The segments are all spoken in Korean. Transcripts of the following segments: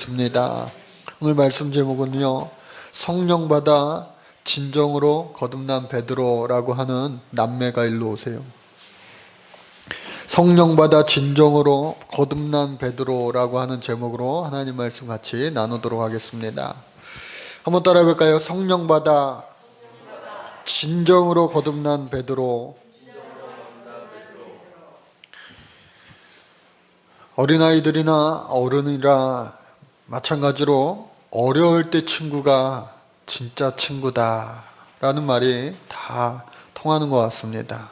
하겠습니다. 오늘 말씀 제목은요, 성령 받아 진정으로 거듭난 베드로라고 하는 남매가 일로 오세요. 성령 받아 진정으로 거듭난 베드로라고 하는 제목으로 하나님 말씀 같이 나누도록 하겠습니다. 한번 따라해 볼까요? 성령 받아 진정으로 거듭난 베드로. 어린아이들이나 어른이라 마찬가지로 어려울 때 친구가 진짜 친구다 라는 말이 다 통하는 것 같습니다.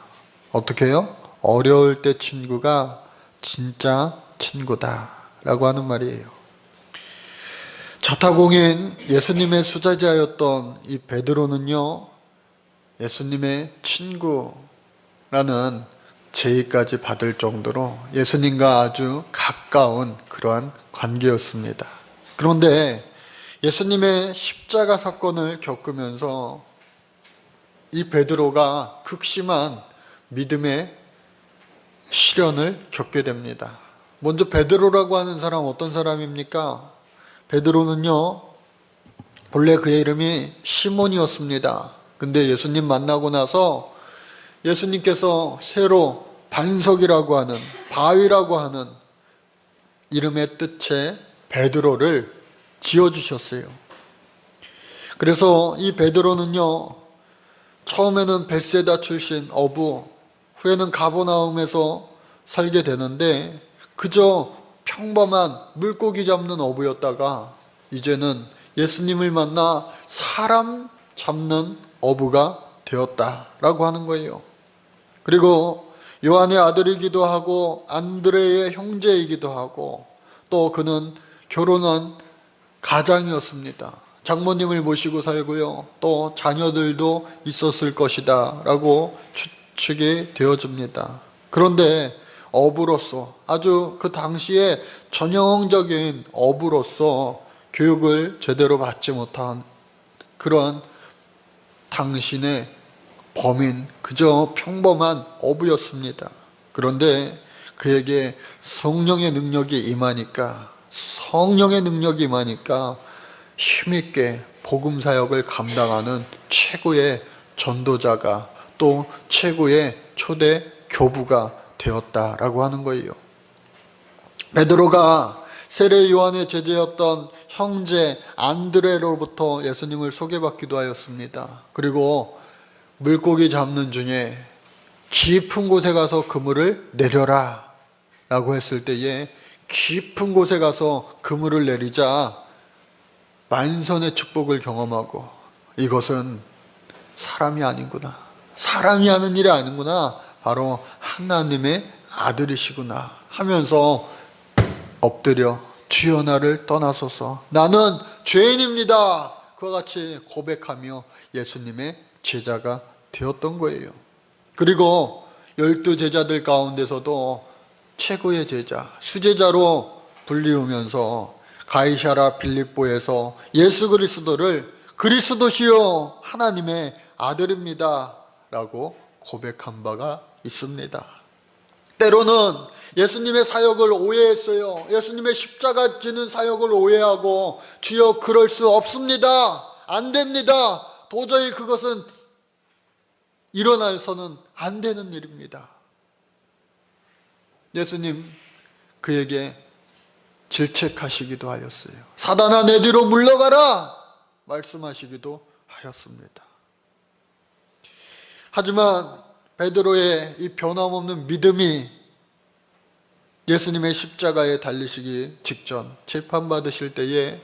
어떻게 해요? 어려울 때 친구가 진짜 친구다 라고 하는 말이에요. 자타공인 예수님의 수제자였던 이 베드로는요, 예수님의 친구라는 제의까지 받을 정도로 예수님과 아주 가까운 그러한 관계였습니다. 그런데 예수님의 십자가 사건을 겪으면서 이 베드로가 극심한 믿음의 시련을 겪게 됩니다. 먼저 베드로라고 하는 사람 어떤 사람입니까? 베드로는요, 본래 그의 이름이 시몬이었습니다. 근데 예수님 만나고 나서 예수님께서 새로 반석이라고 하는, 바위라고 하는 이름의 뜻의 베드로를 지어주셨어요. 그래서 이 베드로는요, 처음에는 벳세다 출신 어부, 후에는 가버나움에서 살게 되는데 그저 평범한 물고기 잡는 어부였다가 이제는 예수님을 만나 사람 잡는 어부가 되었다라고 하는 거예요. 그리고 요한의 아들이기도 하고 안드레의 형제이기도 하고 또 그는 결혼한 가장이었습니다. 장모님을 모시고 살고요, 또 자녀들도 있었을 것이다 라고 추측이 되어집니다. 그런데 어부로서, 아주 그 당시에 전형적인 어부로서 교육을 제대로 받지 못한 그런 당신의 범인, 그저 평범한 어부였습니다. 그런데 그에게 성령의 능력이 임하니까 힘있게 복음 사역을 감당하는 최고의 전도자가, 또 최고의 초대 교부가 되었다라고 하는 거예요. 베드로가 세례 요한의 제자였던 형제 안드레로부터 예수님을 소개받기도 하였습니다. 그리고 물고기 잡는 중에 깊은 곳에 가서 그물을 내려라 라고 했을 때에 깊은 곳에 가서 그물을 내리자 만선의 축복을 경험하고, 이것은 사람이 아니구나, 사람이 하는 일이 아니구나, 바로 하나님의 아들이시구나 하면서 엎드려 주여 나를 떠나소서, 나는 죄인입니다, 그와 같이 고백하며 예수님의 제자가 되었던 거예요. 그리고 12 제자들 가운데서도 최고의 제자, 수제자로 불리우면서 가이사랴 빌립보에서 예수 그리스도를 그리스도시요 하나님의 아들입니다 라고 고백한 바가 있습니다. 때로는 예수님의 사역을 오해했어요. 예수님의 십자가 지는 사역을 오해하고 주여 그럴 수 없습니다, 안 됩니다, 도저히 그것은 일어나서는 안 되는 일입니다. 예수님 그에게 질책하시기도 하였어요. 사단아 내 뒤로 물러가라 말씀하시기도 하였습니다. 하지만 베드로의 이 변함없는 믿음이 예수님의 십자가에 달리시기 직전 재판받으실 때에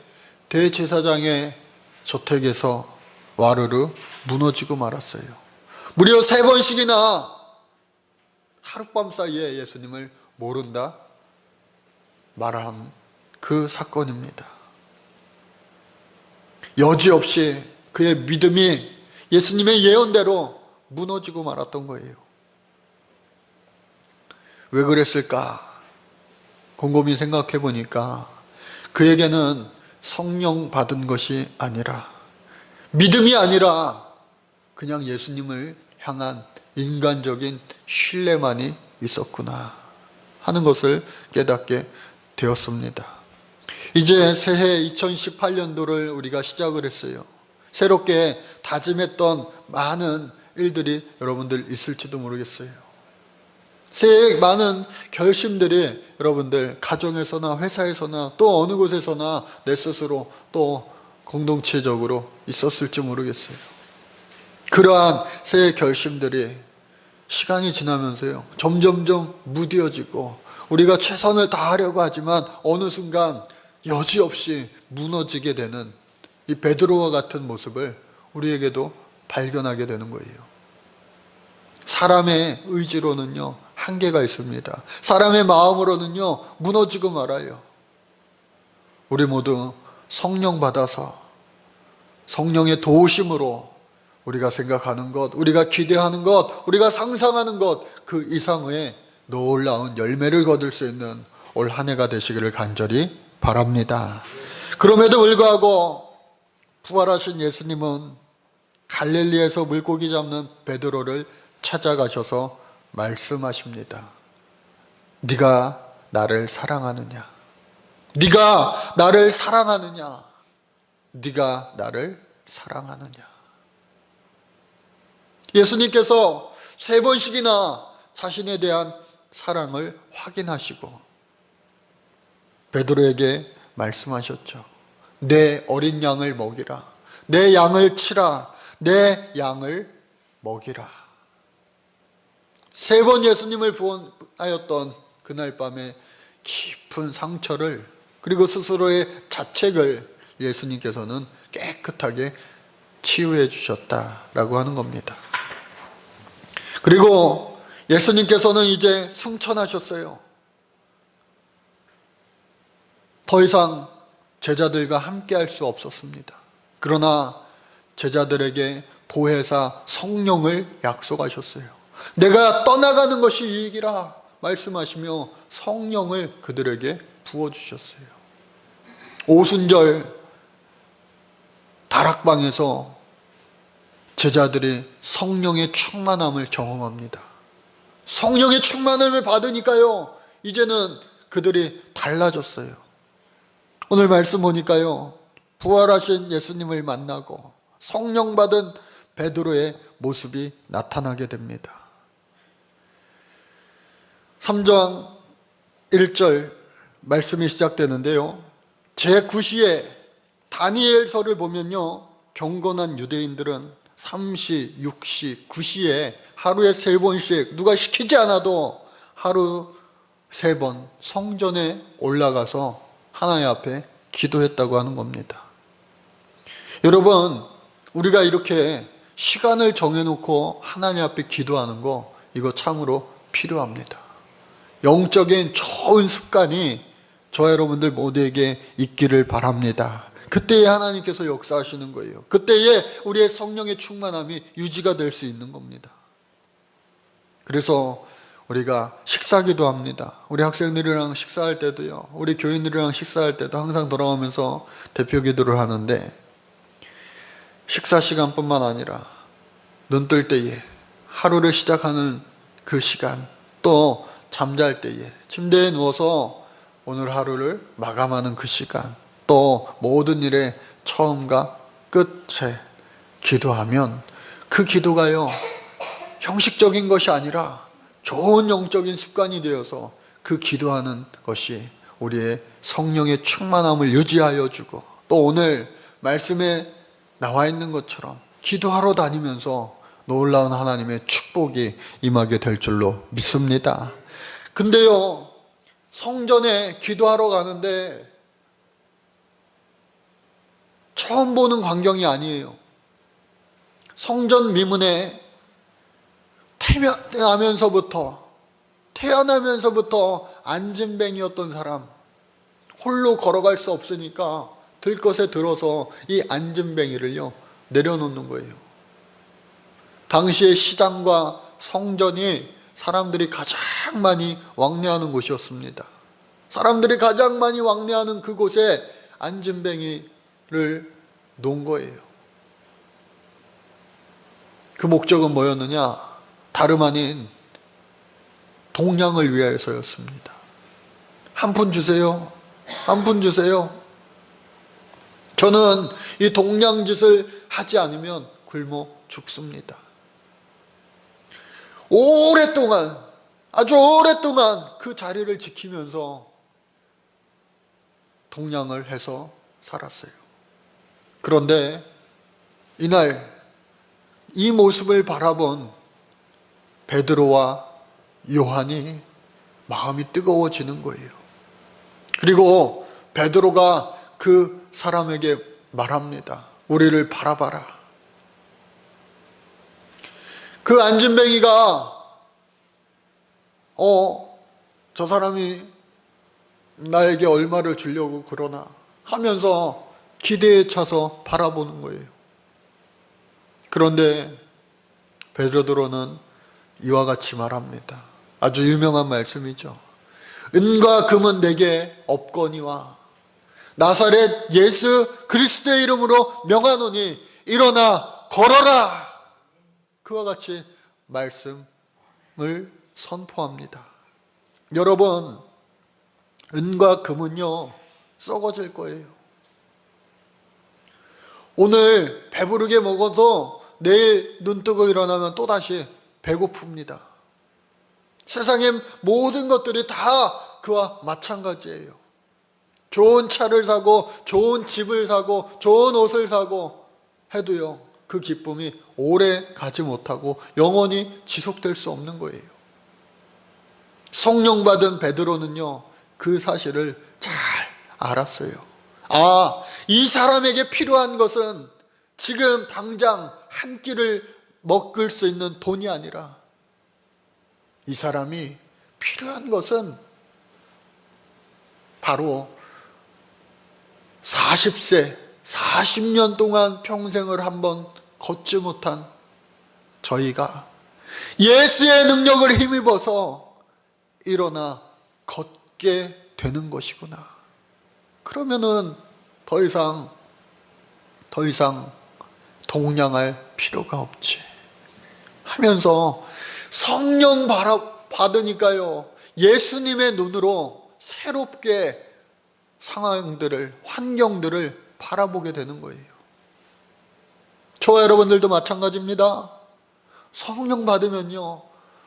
대제사장의 저택에서 와르르 무너지고 말았어요. 무려 3번씩이나 하룻밤 사이에 예수님을 모른다 말한 그 사건입니다. 여지없이 그의 믿음이 예수님의 예언대로 무너지고 말았던 거예요. 왜 그랬을까? 곰곰이 생각해 보니까 그에게는 성령 받은 것이 아니라, 믿음이 아니라 그냥 예수님을 향한 인간적인 신뢰만이 있었구나 하는 것을 깨닫게 되었습니다. 이제 새해 2018년도를 우리가 시작을 했어요. 새롭게 다짐했던 많은 일들이 여러분들 있을지도 모르겠어요. 새해 많은 결심들이 여러분들 가정에서나 회사에서나 또 어느 곳에서나 내 스스로 또 공동체적으로 있었을지 모르겠어요. 그러한 새해 결심들이 시간이 지나면서요, 점점점 무뎌지고 우리가 최선을 다하려고 하지만 어느 순간 여지없이 무너지게 되는 이 베드로와 같은 모습을 우리에게도 발견하게 되는 거예요. 사람의 의지로는요, 한계가 있습니다. 사람의 마음으로는요, 무너지고 말아요. 우리 모두 성령 받아서 성령의 도우심으로 우리가 생각하는 것, 우리가 기대하는 것, 우리가 상상하는 것, 그 이상의 놀라운 열매를 거둘 수 있는 올 한 해가 되시기를 간절히 바랍니다. 그럼에도 불구하고 부활하신 예수님은 갈릴리에서 물고기 잡는 베드로를 찾아가셔서 말씀하십니다. 네가 나를 사랑하느냐? 네가 나를 사랑하느냐? 네가 나를 사랑하느냐? 예수님께서 3번씩이나 자신에 대한 사랑을 확인하시고 베드로에게 말씀하셨죠. 내 어린 양을 먹이라. 내 양을 치라. 내 양을 먹이라. 3번 예수님을 부원하였던 그날 밤에 깊은 상처를, 그리고 스스로의 자책을 예수님께서는 깨끗하게 치유해 주셨다라고 하는 겁니다. 그리고 예수님께서는 이제 승천하셨어요. 더 이상 제자들과 함께 할 수 없었습니다. 그러나 제자들에게 보혜사 성령을 약속하셨어요. 내가 떠나가는 것이 유익이라 말씀하시며 성령을 그들에게 부어주셨어요. 오순절 다락방에서 제자들이 성령의 충만함을 경험합니다. 성령의 충만함을 받으니까요, 이제는 그들이 달라졌어요. 오늘 말씀 보니까요, 부활하신 예수님을 만나고 성령 받은 베드로의 모습이 나타나게 됩니다. 3장 1절 말씀이 시작되는데요, 제9시에 다니엘서를 보면요, 경건한 유대인들은 3시, 6시, 9시에 하루에 3번씩 누가 시키지 않아도 하루 3번 성전에 올라가서 하나님 앞에 기도했다고 하는 겁니다. 여러분, 우리가 이렇게 시간을 정해놓고 하나님 앞에 기도하는 거, 이거 참으로 필요합니다. 영적인 좋은 습관이 저와 여러분들 모두에게 있기를 바랍니다. 그때에 하나님께서 역사하시는 거예요. 그때에 우리의 성령의 충만함이 유지가 될 수 있는 겁니다. 그래서 우리가 식사기도 합니다. 우리 학생들이랑 식사할 때도요, 우리 교인들이랑 식사할 때도 항상 돌아오면서 대표기도를 하는데, 식사 시간뿐만 아니라 눈 뜰 때에, 하루를 시작하는 그 시간, 또 잠잘 때에 침대에 누워서 오늘 하루를 마감하는 그 시간, 또 모든 일의 처음과 끝에 기도하면 그 기도가요, 형식적인 것이 아니라 좋은 영적인 습관이 되어서 그 기도하는 것이 우리의 성령의 충만함을 유지하여 주고, 또 오늘 말씀에 나와 있는 것처럼 기도하러 다니면서 놀라운 하나님의 축복이 임하게 될 줄로 믿습니다. 근데요, 성전에 기도하러 가는데 처음 보는 광경이 아니에요. 성전 미문에 태어나면서부터 안진뱅이였던 사람, 홀로 걸어갈 수 없으니까 들것에 들어서 이 안진뱅이를요 내려놓는 거예요. 당시의 시장과 성전이 사람들이 가장 많이 왕래하는 곳이었습니다. 사람들이 가장 많이 왕래하는 그곳에 안진뱅이를 놓은 거예요. 그 목적은 뭐였느냐? 다름 아닌 동양을 위하여서였습니다. 한 푼 주세요. 한 푼 주세요. 저는 이 동냥짓을 하지 않으면 굶어 죽습니다. 오랫동안, 아주 오랫동안 그 자리를 지키면서 동냥을 해서 살았어요. 그런데 이날 이 모습을 바라본 베드로와 요한이 마음이 뜨거워지는 거예요. 그리고 베드로가 그 사람에게 말합니다. 우리를 바라봐라. 그 안진뱅이가 저 사람이 나에게 얼마를 주려고 그러나 하면서 기대에 차서 바라보는 거예요. 그런데 베드로는 이와 같이 말합니다. 아주 유명한 말씀이죠. 은과 금은 내게 없거니와 나사렛 예수 그리스도의 이름으로 명하노니 일어나 걸어라. 그와 같이 말씀을 선포합니다. 여러분, 은과 금은요 썩어질 거예요. 오늘 배부르게 먹어서 내일 눈 뜨고 일어나면 또다시 배고픕니다. 세상의 모든 것들이 다 그와 마찬가지예요. 좋은 차를 사고 좋은 집을 사고 좋은 옷을 사고 해도요 그 기쁨이 오래 가지 못하고 영원히 지속될 수 없는 거예요. 성령 받은 베드로는요 그 사실을 잘 알았어요. 이 사람에게 필요한 것은 지금 당장 한 끼를 먹을 수 있는 돈이 아니라 이 사람이 필요한 것은 바로 40세, 40년 동안 평생을 한번 걷지 못한 저희가 예수의 능력을 힘입어서 일어나 걷게 되는 것이구나. 그러면은 더 이상 동냥할 필요가 없지 하면서 성령 받으니까요 예수님의 눈으로 새롭게 상황들을, 환경들을 바라보게 되는 거예요. 저와 여러분들도 마찬가지입니다. 성령 받으면요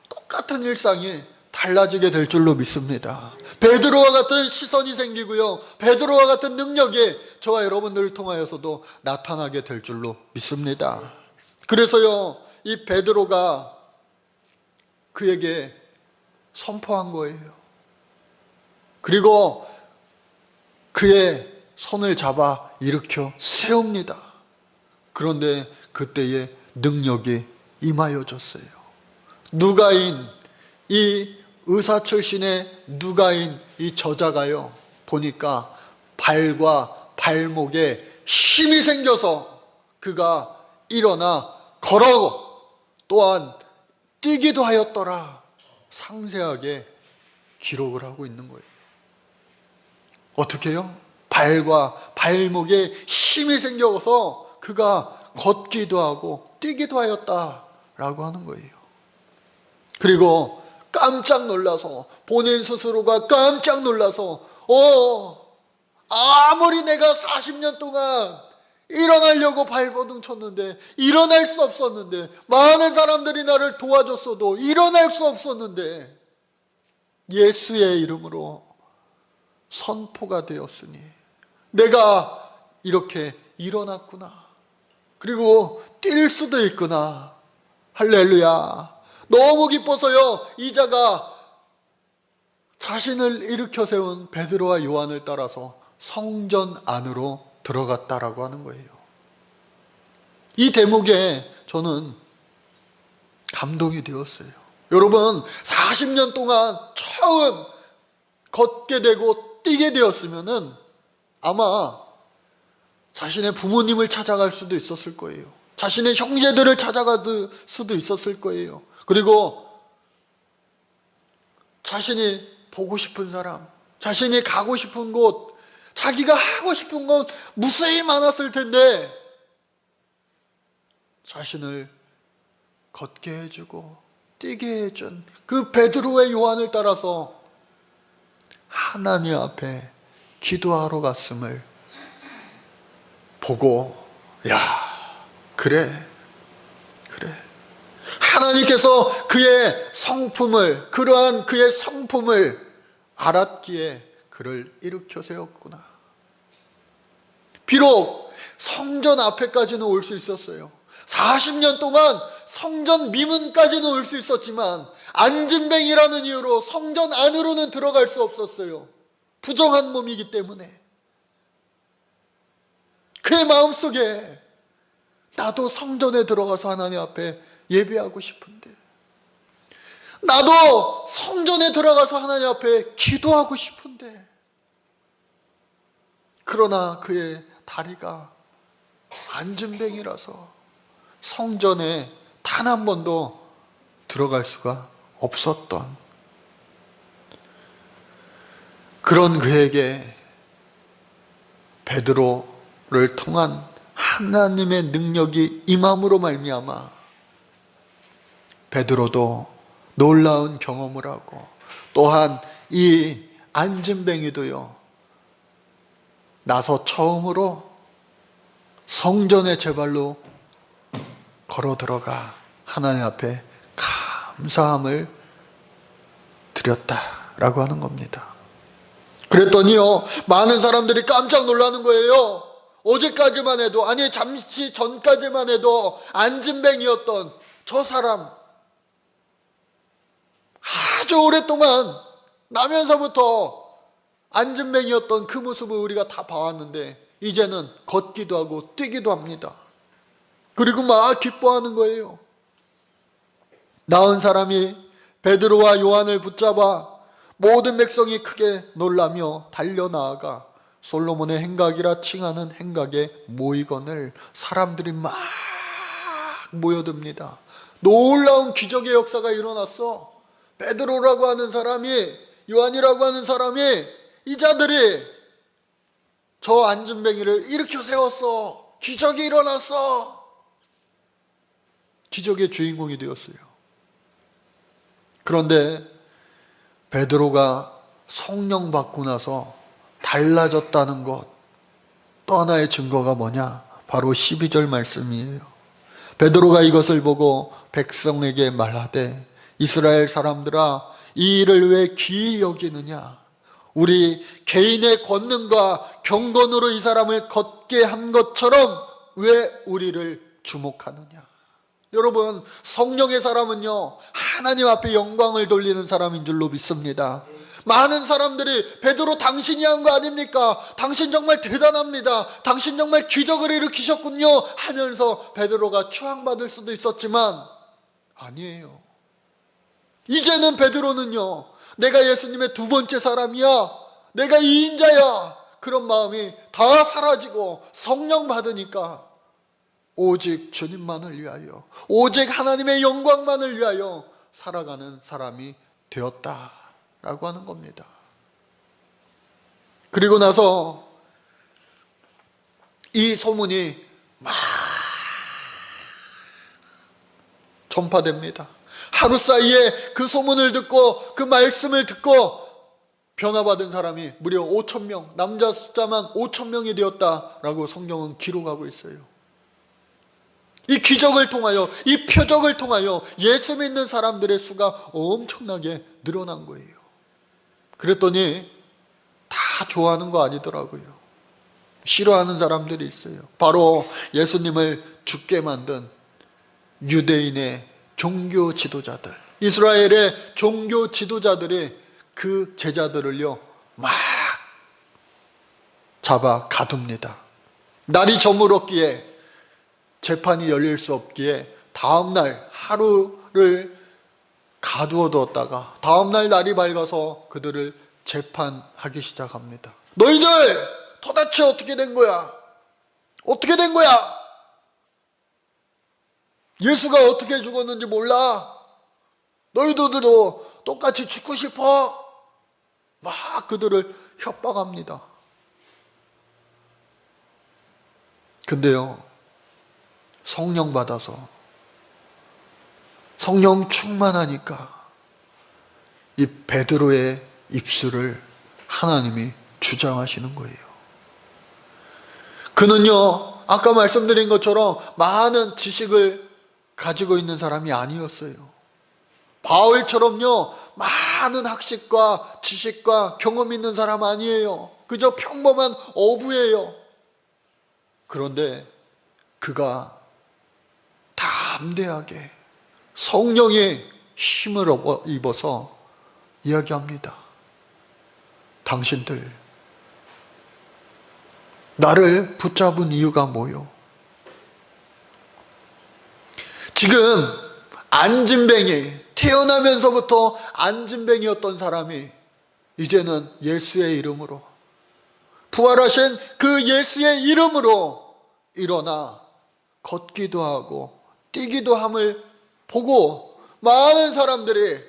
똑같은 일상이 달라지게 될 줄로 믿습니다. 베드로와 같은 시선이 생기고요 베드로와 같은 능력이 저와 여러분들을 통하여서도 나타나게 될 줄로 믿습니다. 그래서요 이 베드로가 그에게 선포한 거예요. 그리고 그의 손을 잡아 일으켜 세웁니다. 그런데 그때의 능력이 임하여졌어요. 누가인, 이 의사 출신의 누가인 이 저자가요 보니까 발과 발목에 힘이 생겨서 그가 일어나 걸어 또한 뛰기도 하였더라. 상세하게 기록을 하고 있는 거예요. 어떻게 해요? 발과 발목에 힘이 생겨서 그가 걷기도 하고 뛰기도 하였다라고 하는 거예요. 그리고 깜짝 놀라서 본인 스스로가 깜짝 놀라서 아무리 내가 40년 동안 일어나려고 발버둥 쳤는데 일어날 수 없었는데 많은 사람들이 나를 도와줬어도 일어날 수 없었는데 예수의 이름으로 선포가 되었으니 내가 이렇게 일어났구나. 그리고 뛸 수도 있구나. 할렐루야. 너무 기뻐서요 이 자가 자신을 일으켜 세운 베드로와 요한을 따라서 성전 안으로 들어갔다라고 하는 거예요. 이 대목에 저는 감동이 되었어요. 여러분 40년 동안 처음 걷게 되고 뛰게 되었으면은 아마 자신의 부모님을 찾아갈 수도 있었을 거예요. 자신의 형제들을 찾아갈 수도 있었을 거예요. 그리고 자신이 보고 싶은 사람, 자신이 가고 싶은 곳, 자기가 하고 싶은 건 무수히 많았을 텐데 자신을 걷게 해주고 뛰게 해준 그 베드로의 요한을 따라서 하나님 앞에 기도하러 갔음을 보고, 야, 그래. 하나님께서 그의 성품을, 그러한 그의 성품을 알았기에 그를 일으켜 세웠구나. 비록 성전 앞에까지는 올 수 있었어요. 40년 동안 성전 미문까지는 올 수 있었지만 안진뱅이라는 이유로 성전 안으로는 들어갈 수 없었어요. 부정한 몸이기 때문에. 그의 마음속에 나도 성전에 들어가서 하나님 앞에 예배하고 싶은데, 나도 성전에 들어가서 하나님 앞에 기도하고 싶은데, 그러나 그의 다리가 안진뱅이라서 성전에 단 한 번도 들어갈 수가 없었던 그런 그에게 베드로를 통한 하나님의 능력이 임함으로 말미암아 베드로도 놀라운 경험을 하고, 또한 이 안진뱅이도요, 나서 처음으로 성전에 제 발로 걸어 들어가 하나님 앞에 감사함을 드렸다라고 하는 겁니다. 그랬더니요, 많은 사람들이 깜짝 놀라는 거예요. 어제까지만 해도, 아니 잠시 전까지만 해도 안진뱅이였던 저 사람, 아주 오랫동안 나면서부터 안진뱅이였던 그 모습을 우리가 다 봐왔는데 이제는 걷기도 하고 뛰기도 합니다. 그리고 막 기뻐하는 거예요. 나은 사람이 베드로와 요한을 붙잡아 모든 백성이 크게 놀라며 달려나아가 솔로몬의 행각이라 칭하는 행각에 모이거늘 사람들이 막 모여듭니다. 놀라운 기적의 역사가 일어났어. 베드로라고 하는 사람이, 요한이라고 하는 사람이, 이 자들이 저 안진뱅이를 일으켜 세웠어. 기적이 일어났어. 기적의 주인공이 되었어요. 그런데 베드로가 성령 받고 나서 달라졌다는 것, 또 하나의 증거가 뭐냐? 바로 12절 말씀이에요. 베드로가 이것을 보고 백성에게 말하되, 이스라엘 사람들아, 이 일을 왜 기이 여기느냐? 우리 개인의 권능과 경건으로 이 사람을 걷게 한 것처럼 왜 우리를 주목하느냐? 여러분, 성령의 사람은요, 하나님 앞에 영광을 돌리는 사람인 줄로 믿습니다. 많은 사람들이 베드로 당신이 한 거 아닙니까? 당신 정말 대단합니다. 당신 정말 기적을 일으키셨군요 하면서 베드로가 추앙받을 수도 있었지만 아니에요. 이제는 베드로는요, 내가 예수님의 두 번째 사람이야, 내가 2인자야, 그런 마음이 다 사라지고 성령 받으니까 오직 주님만을 위하여, 오직 하나님의 영광만을 위하여 살아가는 사람이 되었다라고 하는 겁니다. 그리고 나서 이 소문이 막 전파됩니다. 하루 사이에 그 소문을 듣고 그 말씀을 듣고 변화받은 사람이 무려 5,000명, 남자 숫자만 5,000명이 되었다라고 성경은 기록하고 있어요. 이 기적을 통하여, 이 표적을 통하여 예수 믿는 사람들의 수가 엄청나게 늘어난 거예요. 그랬더니 다 좋아하는 거 아니더라고요. 싫어하는 사람들이 있어요. 바로 예수님을 죽게 만든 유대인의 종교 지도자들, 이스라엘의 종교 지도자들이 그 제자들을요 막 잡아 가둡니다. 날이 저물었기에 재판이 열릴 수 없기에 다음날 하루를 가두어 두었다가 다음날 날이 밝아서 그들을 재판하기 시작합니다. 너희들 도대체 어떻게 된 거야? 어떻게 된 거야? 예수가 어떻게 죽었는지 몰라? 너희들도 똑같이 죽고 싶어? 막 그들을 협박합니다. 근데요, 성령 받아서 성령 충만하니까 이 베드로의 입술을 하나님이 주장하시는 거예요. 그는요, 아까 말씀드린 것처럼 많은 지식을 가지고 있는 사람이 아니었어요. 바울처럼요, 많은 학식과 지식과 경험 있는 사람 아니에요. 그저 평범한 어부예요. 그런데 그가 담대하게 성령의 힘을 입어서 이야기합니다. 당신들, 나를 붙잡은 이유가 뭐요? 지금 안진뱅이, 태어나면서부터 안진뱅이였던 사람이 이제는 예수의 이름으로, 부활하신 그 예수의 이름으로 일어나 걷기도 하고 뛰기도 함을 보고 많은 사람들이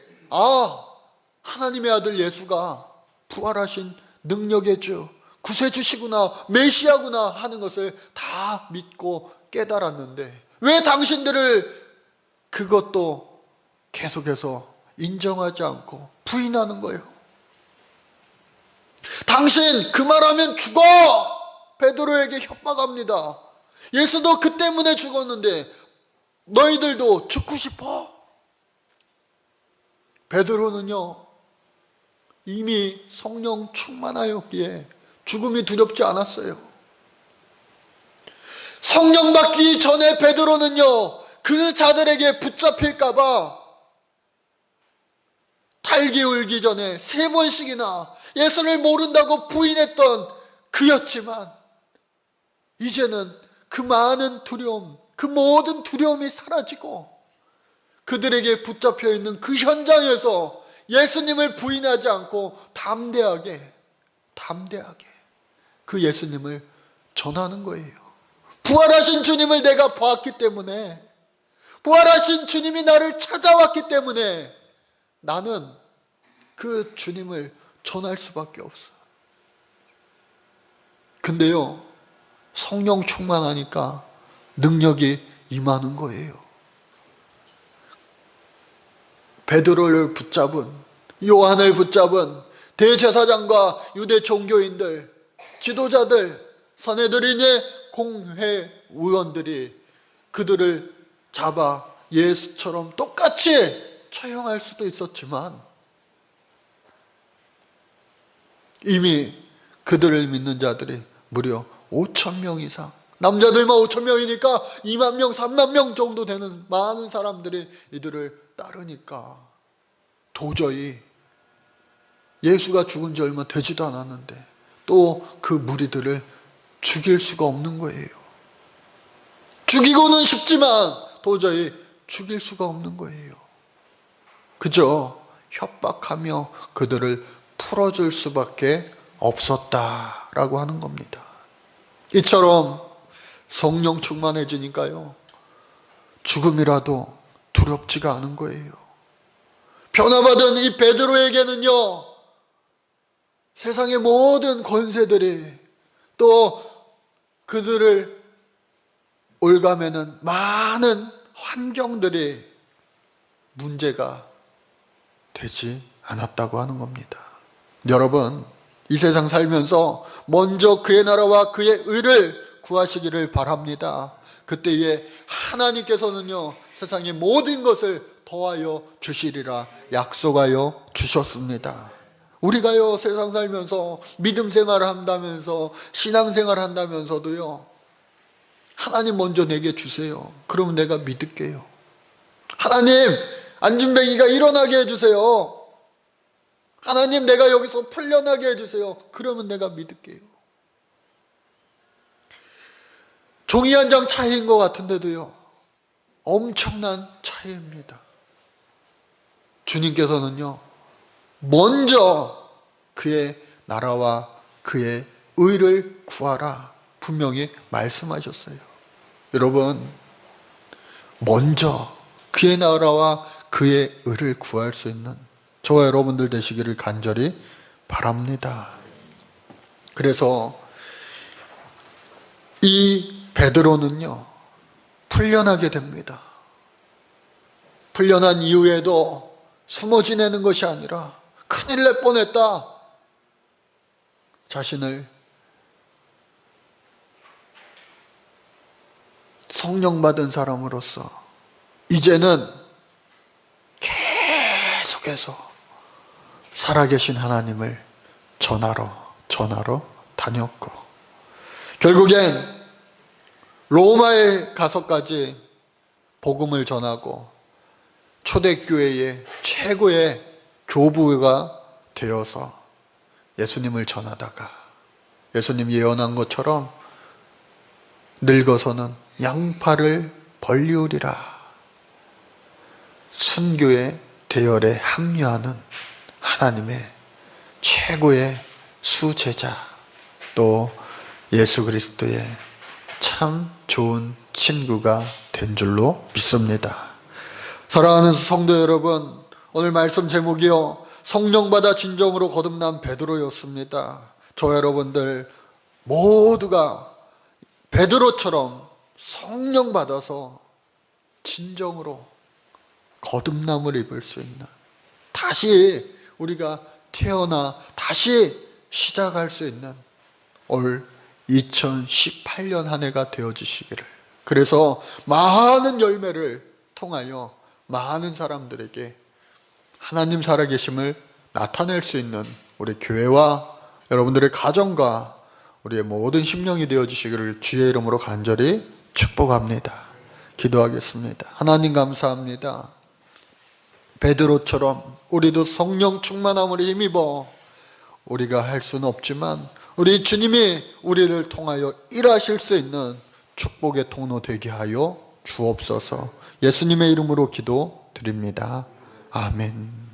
하나님의 아들 예수가 부활하신 능력의 주, 구세주시구나, 메시아구나 하는 것을 다 믿고 깨달았는데 왜 당신들을 그것도 계속해서 인정하지 않고 부인하는 거예요? 당신 그 말하면 죽어! 베드로에게 협박합니다. 예수도 그 때문에 죽었는데 너희들도 죽고 싶어? 베드로는요, 이미 성령 충만하였기에 죽음이 두렵지 않았어요. 성령 받기 전에 베드로는요, 그 자들에게 붙잡힐까봐 달기 울기 전에 3번씩이나 예수를 모른다고 부인했던 그였지만 이제는 그 많은 두려움, 그 모든 두려움이 사라지고 그들에게 붙잡혀 있는 그 현장에서 예수님을 부인하지 않고 담대하게 그 예수님을 전하는 거예요. 부활하신 주님을 내가 봤기 때문에, 부활하신 주님이 나를 찾아왔기 때문에 나는 그 주님을 전할 수밖에 없어요. 근데요, 성령 충만하니까 능력이 임하는 거예요. 베드로를 붙잡은, 요한을 붙잡은 대제사장과 유대 종교인들, 지도자들, 선헤드린의 공회 의원들이 그들을 잡아 예수처럼 똑같이 처형할 수도 있었지만 이미 그들을 믿는 자들이 무려 5,000명 이상, 남자들만 5,000명이니까 2만 명, 3만 명 정도 되는 많은 사람들이 이들을 따르니까 도저히 예수가 죽은 지 얼마 되지도 않았는데 또 그 무리들을 죽일 수가 없는 거예요. 죽이고는 싶지만 도저히 죽일 수가 없는 거예요. 그저 협박하며 그들을 풀어줄 수밖에 없었다라고 하는 겁니다. 이처럼 성령 충만해지니까요, 죽음이라도 두렵지가 않은 거예요. 변화받은 이 베드로에게는요, 세상의 모든 권세들이 또 그들을 올가매는 많은 환경들이 문제가 되지 않았다고 하는 겁니다. 여러분, 이 세상 살면서 먼저 그의 나라와 그의 의를 구하시기를 바랍니다. 그때에 하나님께서는요, 세상의 모든 것을 더하여 주시리라 약속하여 주셨습니다. 우리가요, 세상 살면서 믿음 생활을 한다면서 신앙생활을 한다면서도요, 하나님 먼저 내게 주세요. 그러면 내가 믿을게요. 하나님, 안진뱅이가 일어나게 해주세요. 하나님, 내가 여기서 풀려나게 해주세요. 그러면 내가 믿을게요. 종이 한 장 차이인 것 같은데도요, 엄청난 차이입니다. 주님께서는요, 먼저 그의 나라와 그의 의를 구하라 분명히 말씀하셨어요. 여러분, 먼저 그의 나라와 그의 의를 구할 수 있는 저와 여러분들 되시기를 간절히 바랍니다. 그래서 이 베드로는요, 풀려나게 됩니다. 풀려난 이후에도 숨어 지내는 것이 아니라 큰일 날 뻔했다, 자신을 성령 받은 사람으로서 이제는 계속해서 살아계신 하나님을 전하러 다녔고, 결국엔 로마에 가서까지 복음을 전하고 초대교회의 최고의 교부가 되어서 예수님을 전하다가 예수님 예언한 것처럼 늙어서는 양팔을 벌리우리라, 순교의 대열에 합류하는 하나님의 최고의 수제자, 또 예수 그리스도의 참 좋은 친구가 된 줄로 믿습니다. 사랑하는 성도 여러분, 오늘 말씀 제목이요, 성령 받아 진정으로 거듭난 베드로였습니다. 저 여러분들 모두가 베드로처럼 성령 받아서 진정으로 거듭남을 입을 수 있는, 다시 우리가 태어나 다시 시작할 수 있는 올 2018년 한 해가 되어지시기를, 그래서 많은 열매를 통하여 많은 사람들에게 하나님 살아계심을 나타낼 수 있는 우리 교회와 여러분들의 가정과 우리의 모든 심령이 되어지시기를 주의 이름으로 간절히 축복합니다. 기도하겠습니다. 하나님 감사합니다. 베드로처럼 우리도 성령 충만함을 힘입어 우리가 할 수는 없지만 우리 주님이 우리를 통하여 일하실 수 있는 축복의 통로 되게 하여 주옵소서. 예수님의 이름으로 기도드립니다. 아멘.